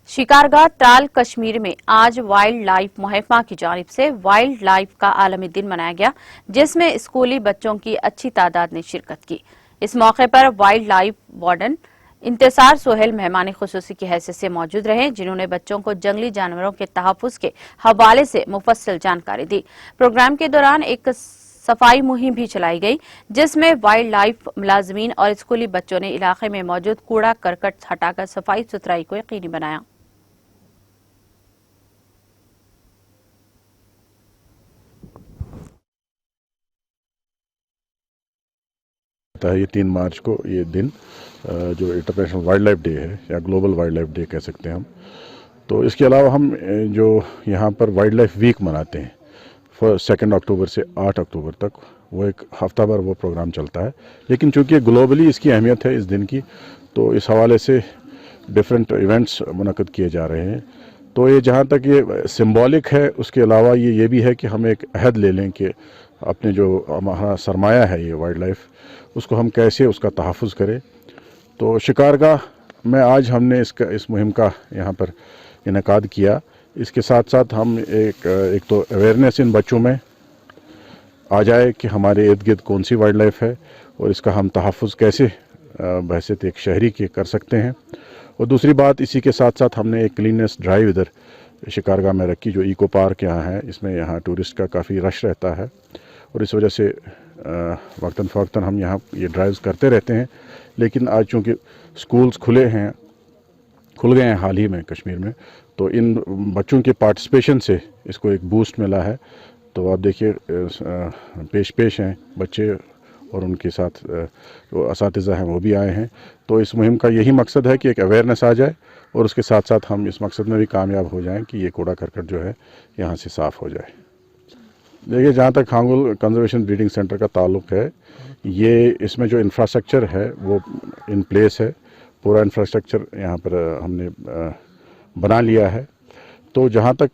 शिकारगाह त्राल कश्मीर में आज wild life मुहिमा की जानिब से वाइल्ड लाइफ का आलमी दिन मनाया गया, जिसमें स्कूली बच्चों की अच्छी तादाद ने शिरकत की। इस मौके पर wild life warden Intisar Sohail मेहमान खुसूसी की हैसियत से मौजूद रहे, जिन्होंने बच्चों को जंगली जानवरों के तहफ़्फ़ुज़ के हवाले से मुफस्सल जानकारी दी। प्रोग्राम के दौरान एक सफाई मुहिम भी चलाई गई, जिसमें वाइल्ड लाइफ मुलाजमीन और स्कूली बच्चों ने इलाके में मौजूद कूड़ा करकट हटाकर सफाई सुथराई को यकीनी बनाया। ये 3 मार्च को ये दिन जो इंटरनेशनल वाइल्ड लाइफ डे है या ग्लोबल वाइल्ड लाइफ डे कह सकते हैं हम, तो इसके अलावा हम जो यहाँ पर वाइल्ड लाइफ वीक मनाते हैं 2 अक्टूबर से 8 अक्टूबर तक, वो एक हफ्ता भर वो प्रोग्राम चलता है। लेकिन चूँकि ग्लोबली इसकी अहमियत है इस दिन की, तो इस हवाले से डिफरेंट इवेंट्स मुनक़्क़द किए जा रहे हैं। तो ये जहाँ तक ये सिंबॉलिक है, उसके अलावा ये भी है कि हम एक अहद ले लें कि अपने जो हमारा सरमाया है ये वाइल्ड लाइफ, उसको हम कैसे उसका तहफ़्फ़ुज़ करें। तो शिकारगाह में आज हमने इस मुहिम का यहाँ पर इनेकाद किया। इसके साथ साथ हम एक तो अवेयरनेस इन बच्चों में आ जाए कि हमारे इर्द गिर्द कौन सी वाइल्ड लाइफ है और इसका हम तहफ़्फ़ुज़ कैसे बहैसियत एक शहरी के कर सकते हैं। और दूसरी बात, इसी के साथ साथ हमने एक क्लीननेस ड्राइव इधर शिकारगाह में रखी, जो इको पार्क यहाँ है। इसमें यहाँ टूरिस्ट का काफ़ी रश रहता है और इस वजह से वक्तन फ़वक्तन हम यहाँ ये ड्राइव्स करते रहते हैं। लेकिन आज चूँकि स्कूल्स खुल गए हैं हाल ही में कश्मीर में, तो इन बच्चों के पार्टिसिपेशन से इसको एक बूस्ट मिला है। तो आप देखिए पेश हैं बच्चे और उनके साथ जो असातिज़ा हैं वो भी आए हैं। तो इस मुहिम का यही मकसद है कि एक अवेयरनेस आ जाए और उसके साथ साथ हम इस मकसद में भी कामयाब हो जाएं कि ये कूड़ा करकट जो है यहाँ से साफ़ हो जाए। देखिए, जहाँ तक खांगुल कंजर्वेशन ब्रीडिंग सेंटर का ताल्लुक़ है, ये इसमें जो इंफ्रास्ट्रक्चर है वो इन प्लेस है। पूरा इंफ्रास्ट्रक्चर यहाँ पर हमने बना लिया है। तो जहाँ तक